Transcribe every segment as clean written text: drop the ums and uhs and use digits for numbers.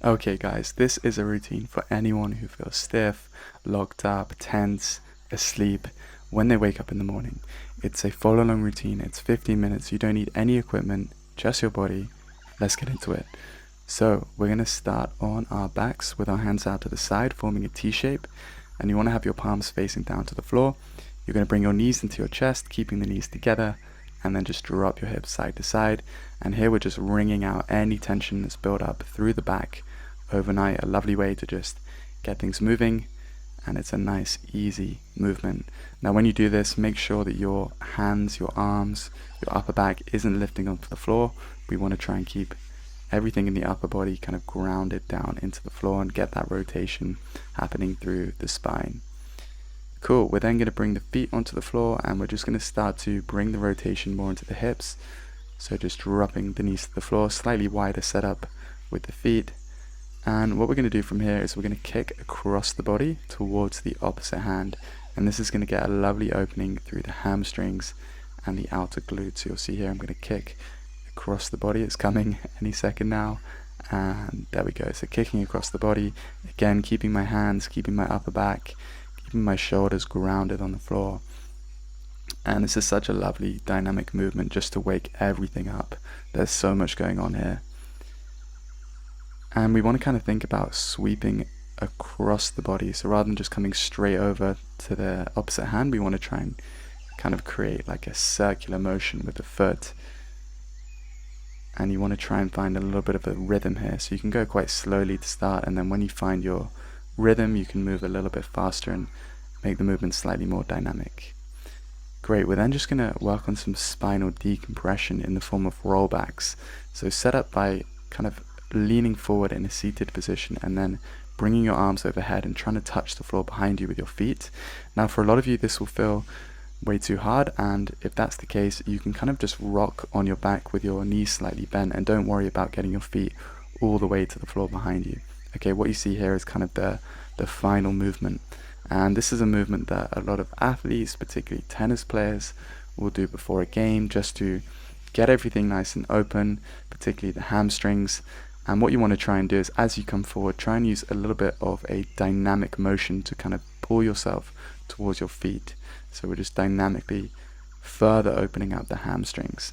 Okay guys, this is a routine for anyone who feels stiff, locked up, tense, asleep when they wake up in the morning. It's a follow along routine. It's 15 minutes. You don't need any equipment, just your body. Let's get into it. So we're going to start on our backs with our hands out to the side, forming a T shape. And you want to have your palms facing down to the floor. You're going to bring your knees into your chest, keeping the knees together, and then just drop your hips side to side. And here we're just wringing out any tension that's built up through the back overnight. A lovely way to just get things moving, and it's a nice easy movement. Now when you do this, make sure that your hands, your arms, your upper back isn't lifting off the floor. We want to try and keep everything in the upper body kind of grounded down into the floor and get that rotation happening through the spine. Cool. We're then going to bring the feet onto the floor, and we're just going to start to bring the rotation more into the hips. So just dropping the knees to the floor, slightly wider setup with the feet. And what we're going to do from here is we're going to kick across the body towards the opposite hand. And this is going to get a lovely opening through the hamstrings and the outer glutes. So you'll see here I'm going to kick across the body. It's coming any second now. And there we go. So kicking across the body. Again, keeping my hands, keeping my upper back, keeping my shoulders grounded on the floor. And this is such a lovely dynamic movement just to wake everything up. There's so much going on here. And we want to kind of think about sweeping across the body. So rather than just coming straight over to the opposite hand, we want to try and kind of create like a circular motion with the foot. And you want to try and find a little bit of a rhythm here. So you can go quite slowly to start, and then when you find your rhythm, you can move a little bit faster and make the movement slightly more dynamic. Great, we're then just going to work on some spinal decompression in the form of rollbacks. So set up by kind of leaning forward in a seated position and then bringing your arms overhead and trying to touch the floor behind you with your feet. Now for a lot of you this will feel way too hard, and if that's the case, you can kind of just rock on your back with your knees slightly bent, and don't worry about getting your feet all the way to the floor behind you. Okay, what you see here is kind of the final movement, and this is a movement that a lot of athletes, particularly tennis players, will do before a game just to get everything nice and open, particularly the hamstrings. And what you want to try and do is, as you come forward, try and use a little bit of a dynamic motion to kind of pull yourself towards your feet. So we're just dynamically further opening up the hamstrings.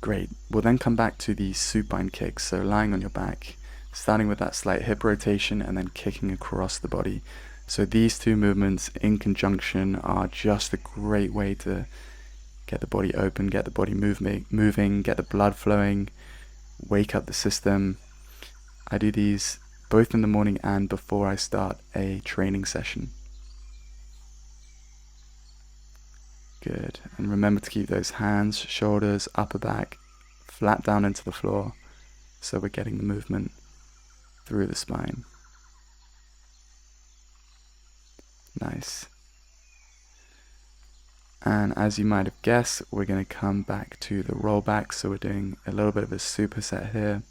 Great. We'll then come back to the supine kicks. So lying on your back, starting with that slight hip rotation and then kicking across the body. So these two movements in conjunction are just a great way to get the body open, get the body moving, get the blood flowing, wake up the system. I do these both in the morning and before I start a training session. Good. And remember to keep those hands, shoulders, upper back flat down into the floor, so we're getting the movement through the spine. Nice. And as you might have guessed, we're going to come back to the rollback. So we're doing a little bit of a superset here.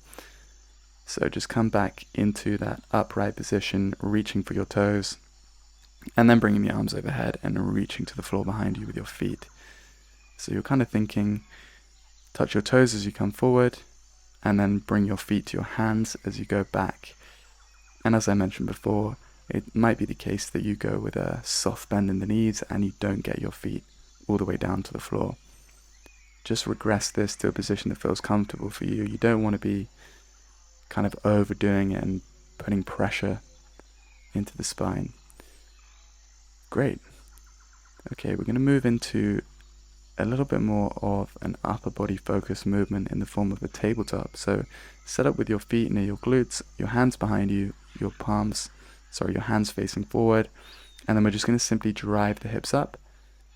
So just come back into that upright position, reaching for your toes, and then bringing the arms overhead and reaching to the floor behind you with your feet. So you're kind of thinking, touch your toes as you come forward, and then bring your feet to your hands as you go back. And as I mentioned before, it might be the case that you go with a soft bend in the knees and you don't get your feet all the way down to the floor. Just regress this to a position that feels comfortable for you. You don't want to be kind of overdoing it and putting pressure into the spine. Great. Okay, we're going to move into a little bit more of an upper body focused movement in the form of a tabletop. So set up with your feet near your glutes, your hands behind you, your hands facing forward, and then we're just going to simply drive the hips up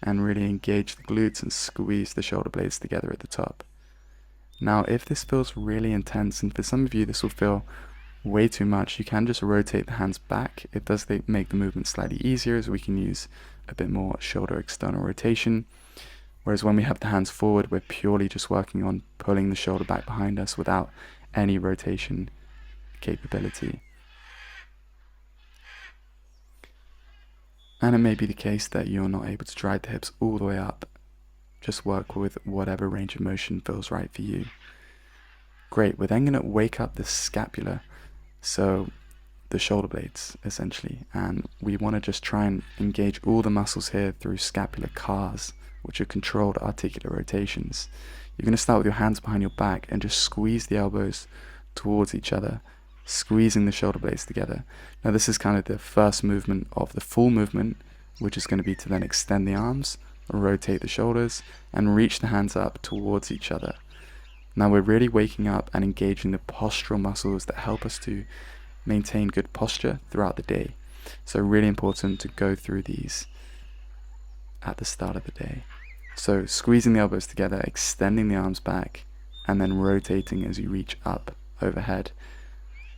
and really engage the glutes and squeeze the shoulder blades together at the top. Now if this feels really intense, and for some of you this will feel way too much, you can just rotate the hands back. It does make the movement slightly easier, as we can use a bit more shoulder external rotation. Whereas when we have the hands forward, we're purely just working on pulling the shoulder back behind us without any rotation capability. And it may be the case that you're not able to drive the hips all the way up. Just work with whatever range of motion feels right for you. Great, we're then going to wake up the scapula, so the shoulder blades essentially, and we want to just try and engage all the muscles here through scapular cars, which are controlled articular rotations. You're going to start with your hands behind your back and just squeeze the elbows towards each other, squeezing the shoulder blades together. Now this is kind of the first movement of the full movement, which is going to be to then extend the arms, rotate the shoulders, and reach the hands up towards each other. Now we're really waking up and engaging the postural muscles that help us to maintain good posture throughout the day. So really important to go through these at the start of the day. So squeezing the elbows together, extending the arms back, and then rotating as you reach up overhead.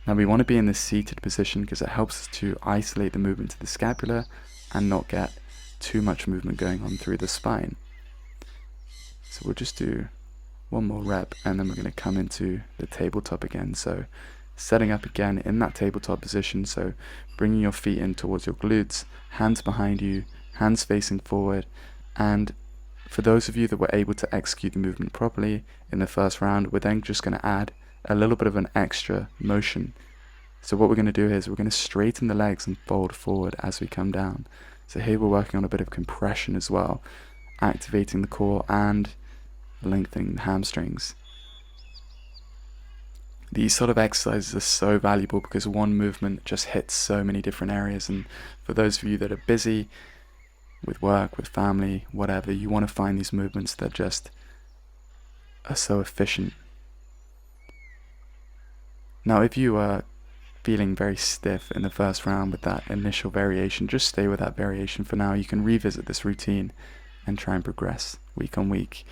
Now we want to be in this seated position because it helps us to isolate the movement to the scapula and not get too much movement going on through the spine. So we'll just do one more rep and then we're going to come into the tabletop again. So setting up again in that tabletop position, so bringing your feet in towards your glutes, hands behind you, hands facing forward. And for those of you that were able to execute the movement properly in the first round, we're then just going to add a little bit of an extra motion. So what we're going to do is we're going to straighten the legs and fold forward as we come down. So here we're working on a bit of compression as well, activating the core and lengthening the hamstrings. These sort of exercises are so valuable because one movement just hits so many different areas, and for those of you that are busy with work, with family, whatever, you want to find these movements that just are so efficient. Now if you are feeling very stiff in the first round with that initial variation, just stay with that variation for now. You can revisit this routine and try and progress week on week.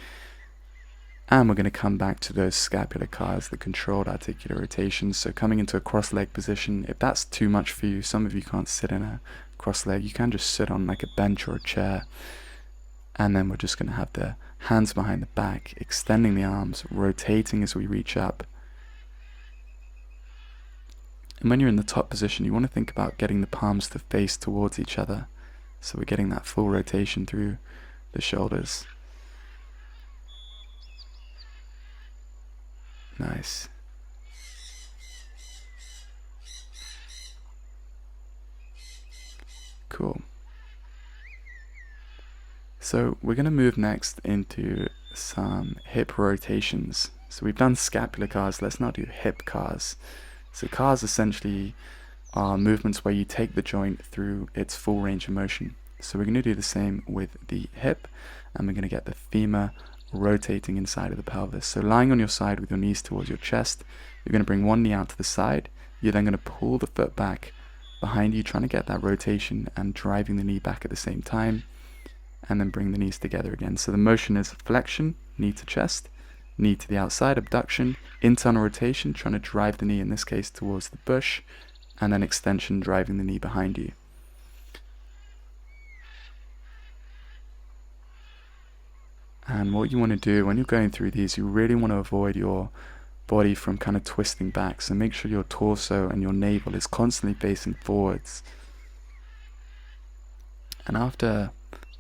And we're going to come back to those scapular cars, the controlled articular rotations. So coming into a cross leg position, if that's too much for you, some of you can't sit in a cross leg, you can just sit on like a bench or a chair. And then we're just going to have the hands behind the back, extending the arms, rotating as we reach up. And when you're in the top position, you want to think about getting the palms to face towards each other. So we're getting that full rotation through the shoulders. Nice. Cool. So we're going to move next into some hip rotations. So we've done scapular cars, let's now do hip cars. So cars essentially are movements where you take the joint through its full range of motion. So we're going to do the same with the hip, and we're going to get the femur rotating inside of the pelvis. So lying on your side with your knees towards your chest, you're going to bring one knee out to the side. You're then going to pull the foot back behind you, trying to get that rotation and driving the knee back at the same time, and then bring the knees together again. So the motion is flexion, knee to chest, knee to the outside, abduction, internal rotation, trying to drive the knee, in this case, towards the bush, and then extension, driving the knee behind you. And what you want to do when you're going through these, you really want to avoid your body from kind of twisting back. So make sure your torso and your navel is constantly facing forwards. And after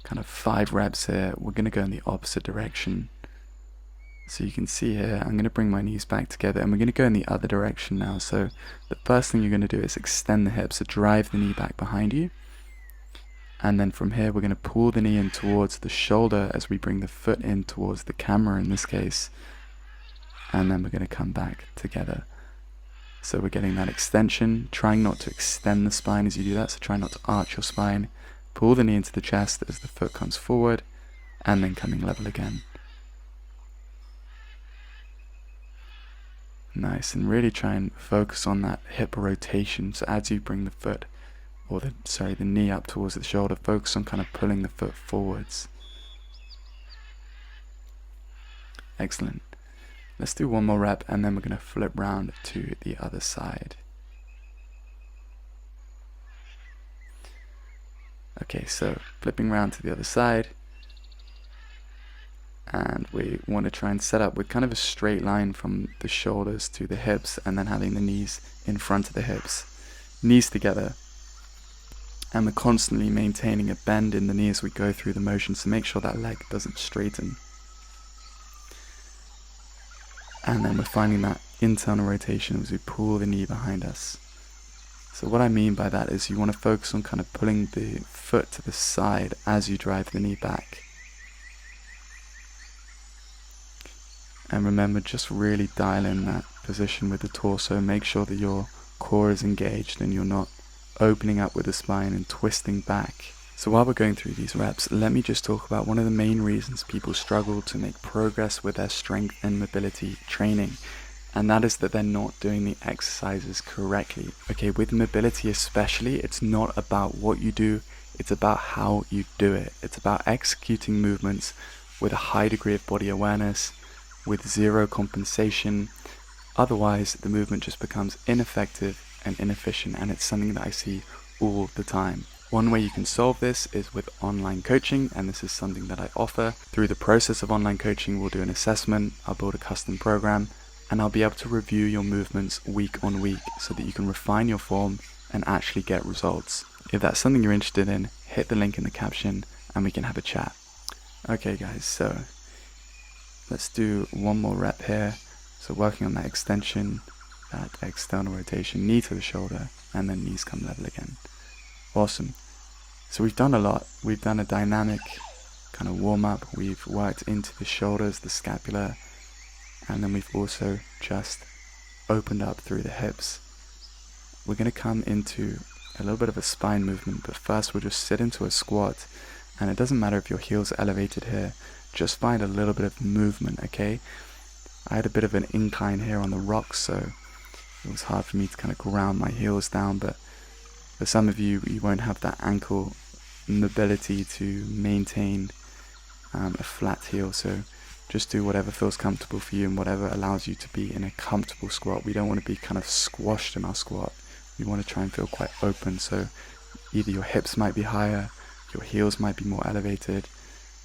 kind of 5 reps here, we're going to go in the opposite direction. So you can see here, I'm going to bring my knees back together and we're going to go in the other direction now. So the first thing you're going to do is extend the hips, so drive the knee back behind you. And then from here, we're going to pull the knee in towards the shoulder as we bring the foot in towards the camera in this case. And then we're going to come back together. So we're getting that extension, trying not to extend the spine as you do that. So try not to arch your spine. Pull the knee into the chest as the foot comes forward, and then coming level again. Nice, and really try and focus on that hip rotation. So as you bring the foot, or the knee up towards the shoulder, focus on kind of pulling the foot forwards. Excellent. Let's do one more rep and then we're going to flip round to the other side. Okay, so flipping round to the other side, and we want to try and set up with kind of a straight line from the shoulders to the hips, and then having the knees in front of the hips, knees together. And we're constantly maintaining a bend in the knee as we go through the motion, so make sure that leg doesn't straighten. And then we're finding that internal rotation as we pull the knee behind us. So what I mean by that is you want to focus on kind of pulling the foot to the side as you drive the knee back. And remember, just really dial in that position with the torso. Make sure that your core is engaged and you're not opening up with the spine and twisting back. So while we're going through these reps, let me just talk about one of the main reasons people struggle to make progress with their strength and mobility training. And that is that they're not doing the exercises correctly. Okay, with mobility especially, it's not about what you do, it's about how you do it. It's about executing movements with a high degree of body awareness, with zero compensation. Otherwise, the movement just becomes ineffective and inefficient, and it's something that I see all the time. One way you can solve this is with online coaching, and this is something that I offer. Through the process of online coaching, we'll do an assessment, I'll build a custom program, and I'll be able to review your movements week on week so that you can refine your form and actually get results. If that's something you're interested in, hit the link in the caption and we can have a chat. Okay guys, so let's do one more rep here. So working on that extension, that external rotation, knee to the shoulder, and then knees come level again. Awesome. So we've done a lot. We've done a dynamic kind of warm up. We've worked into the shoulders, the scapula, and then we've also just opened up through the hips. We're going to come into a little bit of a spine movement, but first we'll just sit into a squat, and it doesn't matter if your heels are elevated here, just find a little bit of movement, okay? I had a bit of an incline here on the rocks, so it was hard for me to kind of ground my heels down, but for some of you, you won't have that ankle mobility to maintain a flat heel, so just do whatever feels comfortable for you and whatever allows you to be in a comfortable squat. We don't want to be kind of squashed in our squat. We want to try and feel quite open, so either your hips might be higher, your heels might be more elevated,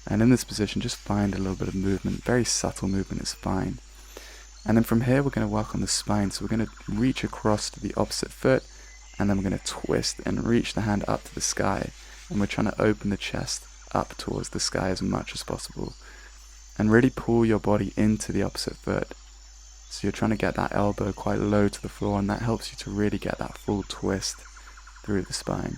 and in this position just find a little bit of movement. Very subtle movement is fine. And then from here we're going to work on the spine, so we're going to reach across to the opposite foot, and then we're going to twist and reach the hand up to the sky, and we're trying to open the chest up towards the sky as much as possible. And really pull your body into the opposite foot. So you're trying to get that elbow quite low to the floor, and that helps you to really get that full twist through the spine.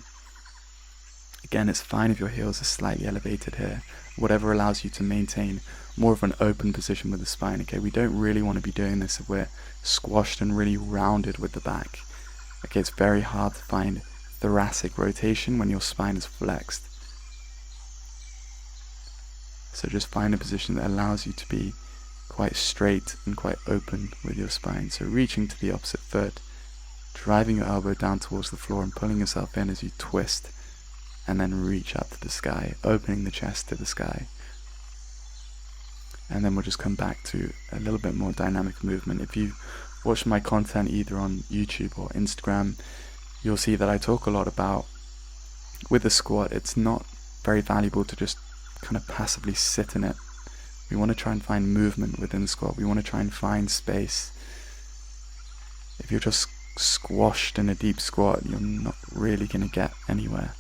Again, it's fine if your heels are slightly elevated here, whatever allows you to maintain more of an open position with the spine. Okay, we don't really want to be doing this if we're squashed and really rounded with the back. Okay, it's very hard to find thoracic rotation when your spine is flexed. So just find a position that allows you to be quite straight and quite open with your spine. So reaching to the opposite foot, driving your elbow down towards the floor and pulling yourself in as you twist, and then reach up to the sky, opening the chest to the sky. And then we'll just come back to a little bit more dynamic movement. If you watch my content either on YouTube or Instagram, you'll see that I talk a lot about, with the squat, it's not very valuable to just kind of passively sit in it. We want to try and find movement within the squat. We want to try and find space. If you're just squashed in a deep squat, you're not really going to get anywhere.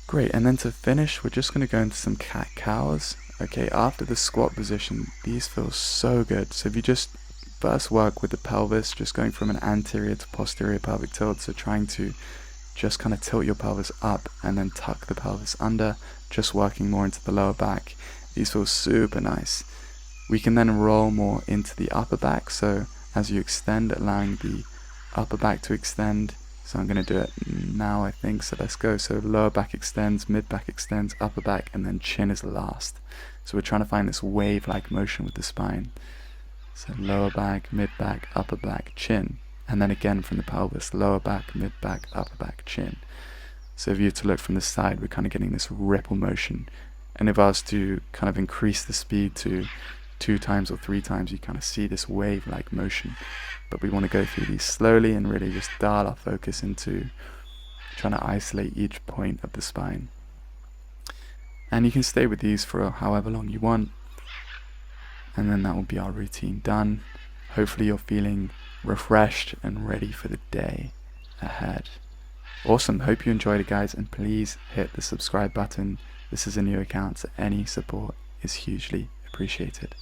Great, and then to finish, we're just going to go into some cat-cows. Okay, after the squat position, these feel so good. So if you just first work with the pelvis, just going from an anterior to posterior pelvic tilt, so trying to just kind of tilt your pelvis up and then tuck the pelvis under, just working more into the lower back. These feel super nice. We can then roll more into the upper back, so as you extend, allowing the upper back to extend. So I'm going to do it now, I think, so let's go. So lower back extends, mid back extends, upper back, and then chin is last. So we're trying to find this wave-like motion with the spine. So lower back, mid back, upper back, chin. And then again from the pelvis, lower back, mid back, upper back, chin. So if you were to look from the side, we're kind of getting this ripple motion. And if I was to kind of increase the speed to 2 times or 3 times, you kind of see this wave-like motion. But we want to go through these slowly and really just dial our focus into trying to isolate each point of the spine. And you can stay with these for however long you want. And then that will be our routine done. Hopefully you're feeling refreshed and ready for the day ahead. Awesome, hope you enjoyed it guys, and please hit the subscribe button. This is a new account, so any support is hugely appreciated.